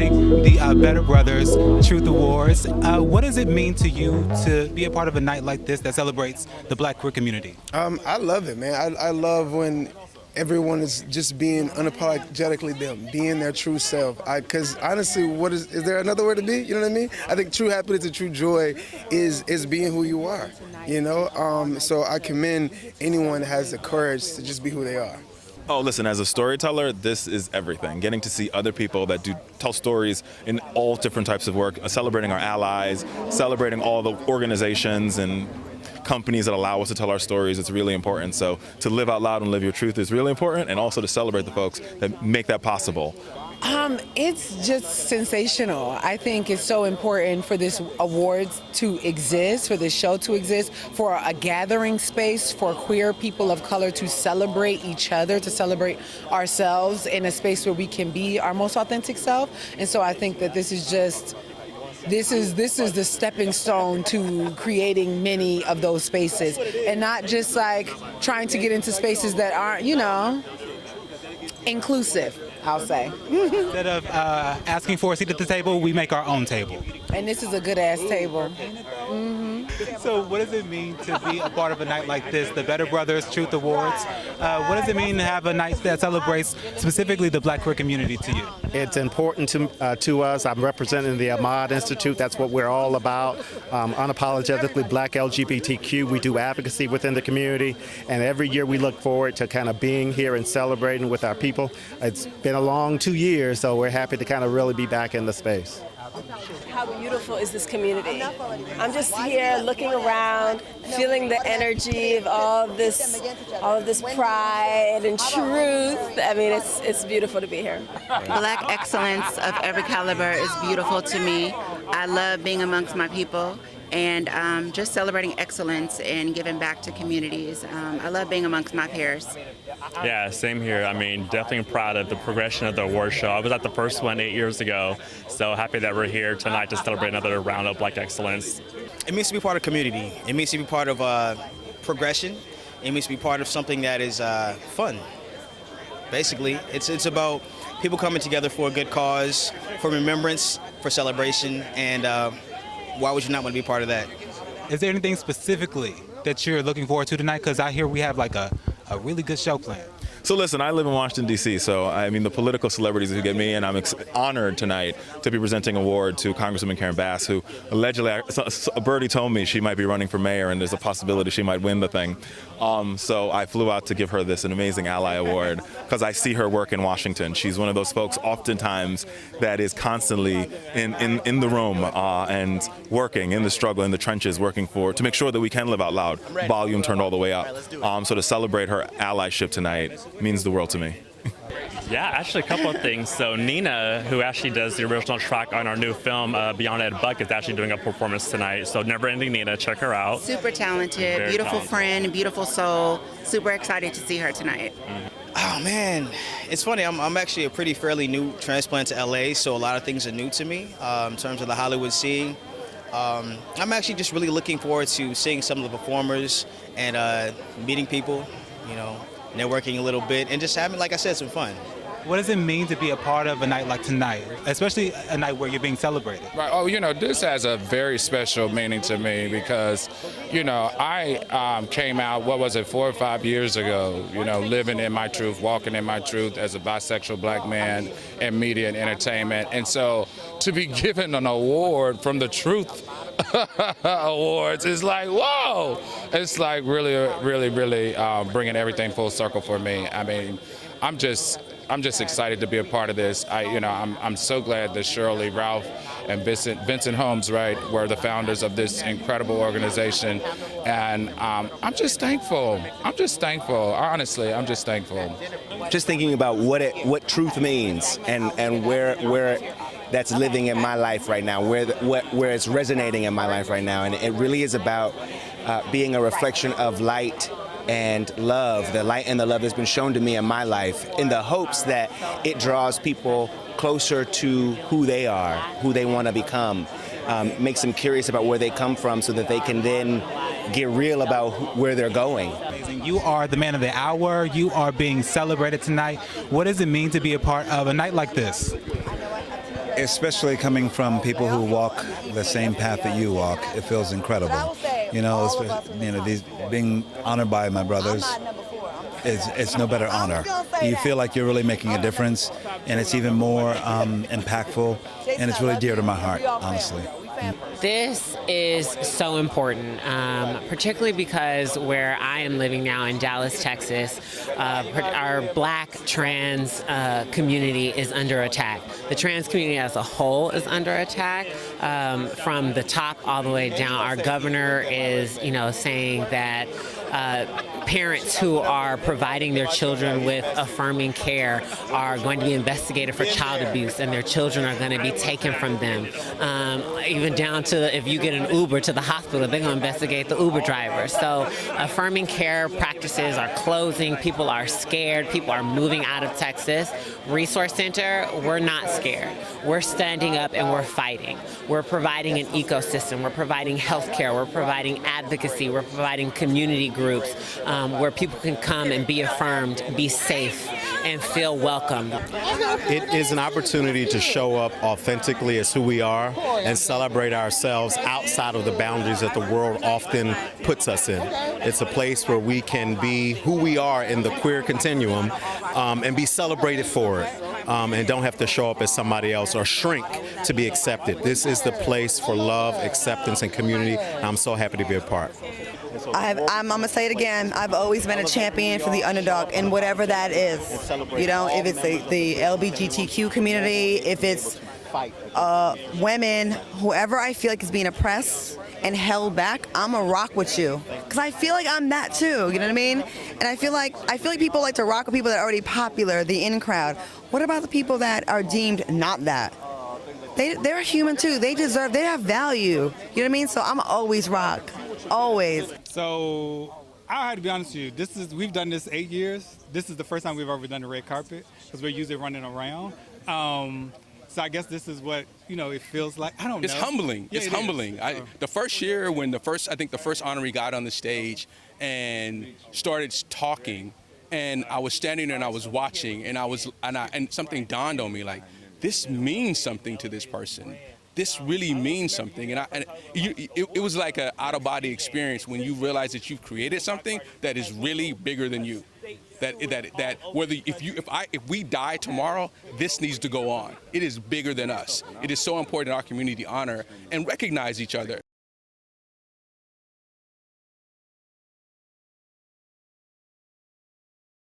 celebrating the Better Brothers Truth Awards. What does it mean to you to be a part of a night like this that celebrates the Black queer community? I love it, man. I love when everyone is just being unapologetically them, being their true self. Because honestly, is there another way to be? You know what I mean? I think true happiness and true joy is being who you are. You know, so I commend anyone that has the courage to just be who they are. Oh, listen, as a storyteller, this is everything. Getting to see other people that tell stories in all different types of work, celebrating our allies, celebrating all the organizations and companies that allow us to tell our stories, it's really important. So to live out loud and live your truth is really important, and also to celebrate the folks that make that possible. It's just sensational. I think it's so important for this awards to exist, for this show to exist, for a gathering space for queer people of color to celebrate each other, to celebrate ourselves in a space where we can be our most authentic self. And so I think that this is the stepping stone to creating many of those spaces, and not just like trying to get into spaces that aren't, inclusive, I'll say. Instead of asking for a seat at the table, we make our own table. And this is a good ass table. So what does it mean to be a part of a night like this, the Better Brothers Truth Awards? What does it mean to have a night that celebrates specifically the Black queer community to you? It's important to us. I'm representing the Ahmad Institute. That's what we're all about. Unapologetically Black LGBTQ. We do advocacy within the community, and every year we look forward to kind of being here and celebrating with our people. It's been a long 2 years, so we're happy to kind of really be back in the space. How beautiful is this community? I'm just here looking around, feeling the energy of all of this pride and truth. I mean, it's beautiful to be here. Black excellence of every caliber is beautiful to me. I love being amongst my people and just celebrating excellence and giving back to communities. I love being amongst my peers. Yeah, same here. I mean, definitely proud of the progression of the award show. I was at the first one 8 years ago, so happy that we're here tonight to celebrate another round of Black excellence. It means to be part of community. It means to be part of progression. It means to be part of something that is fun. Basically, it's about people coming together for a good cause, for remembrance, for celebration, and why would you not want to be part of that? Is there anything specifically that you're looking forward to tonight? Because I hear we have like a really good show planned. So listen, I live in Washington, D.C., so I mean the political celebrities who get me, and I'm honored tonight to be presenting an award to Congresswoman Karen Bass, who allegedly, a birdie told me she might be running for mayor and there's a possibility she might win the thing. So I flew out to give her this an Amazing Ally Award because I see her work in Washington. She's one of those folks oftentimes that is constantly in the room and working in the struggle, in the trenches, working to make sure that we can live out loud, volume turned all the way up. So to celebrate her allyship tonight means the world to me. Yeah, actually a couple of things. So Nina, who actually does the original track on our new film, Beyond Ed Buck, is actually doing a performance tonight. So Never Ending Nina, check her out. Super talented, beautiful friend, beautiful soul. Super excited to see her tonight. Oh man, it's funny. I'm actually a fairly new transplant to LA, so a lot of things are new to me in terms of the Hollywood scene. I'm actually just really looking forward to seeing some of the performers and meeting people, networking a little bit, and just having, like I said, some fun. What does it mean to be a part of a night like tonight, especially a night where you're being celebrated? Right. Oh, this has a very special meaning to me because, I came out, 4 or 5 years ago, living in my truth, walking in my truth as a bisexual Black man in media and entertainment. And so to be given an award from the Truth Awards is like, whoa! It's like really, really, really bringing everything full circle for me. I mean, I'm just excited to be a part of this. I'm so glad that Shirley, Ralph, and Vincent Holmes, were the founders of this incredible organization, and I'm just thankful. Honestly, I'm just thankful. Just thinking about what truth means and where that's living in my life right now, where it's resonating in my life right now, and it really is about being a reflection of light and love, the light and the love that's been shown to me in my life, in the hopes that it draws people closer to who they are, who they want to become, makes them curious about where they come from so that they can then get real about where they're going. You are the man of the hour. You are being celebrated tonight. What does it mean to be a part of a night like this? especially coming from people who walk the same path that you walk, it feels incredible. Being honored by my brothers, it's no better honor. You feel like you're really making a difference, and it's even more impactful, and it's really dear to my heart, honestly. This is so important, particularly because where I am living now in Dallas, Texas, our Black trans community is under attack. The trans community as a whole is under attack from the top all the way down. Our governor is, saying that parents who are providing their children with affirming care are going to be investigated for child abuse, and their children are going to be taken from them. Even down to if you get an Uber to the hospital, they're going to investigate the Uber driver. So affirming care practices are closing. People are scared. People are moving out of Texas. Resource Center, we're not scared. We're standing up and we're fighting. We're providing an ecosystem. We're providing health care. We're providing advocacy. We're providing community groups where people can come and be affirmed, be safe, and feel welcome. It is an opportunity to show up authentically as who we are and celebrate ourselves outside of the boundaries that the world often puts us in. It's a place where we can be who we are in the queer continuum and be celebrated for it, and don't have to show up as somebody else or shrink to be accepted. This is the place for love, acceptance, and community, and I'm so happy to be a part. I'm going to say it again. I've always been a champion for the underdog, and whatever that is. If it's the LGBTQ community, if it's women, whoever I feel like is being oppressed and held back, I'm going to rock with you. Because I feel like I'm that too, you know what I mean? And I feel like people like to rock with people that are already popular, the in crowd. What about the people that are deemed not that? They're human too. They have value. You know what I mean? So I'm always rock. Always. So I had to be honest with you. We've done this 8 years. This is the first time we've ever done the red carpet because we're usually running around. So I guess this is what it feels like. I don't know. It's humbling. Yeah, it's humbling. The first year when the first honoree got on the stage and started talking, and I was standing there and I was watching, and something dawned on me, like, this means something to this person. This really means something, it was like an out-of-body experience when you realize that you've created something that is really bigger than you. That whether if we die tomorrow, this needs to go on. It is bigger than us. It is so important in our community to honor and recognize each other.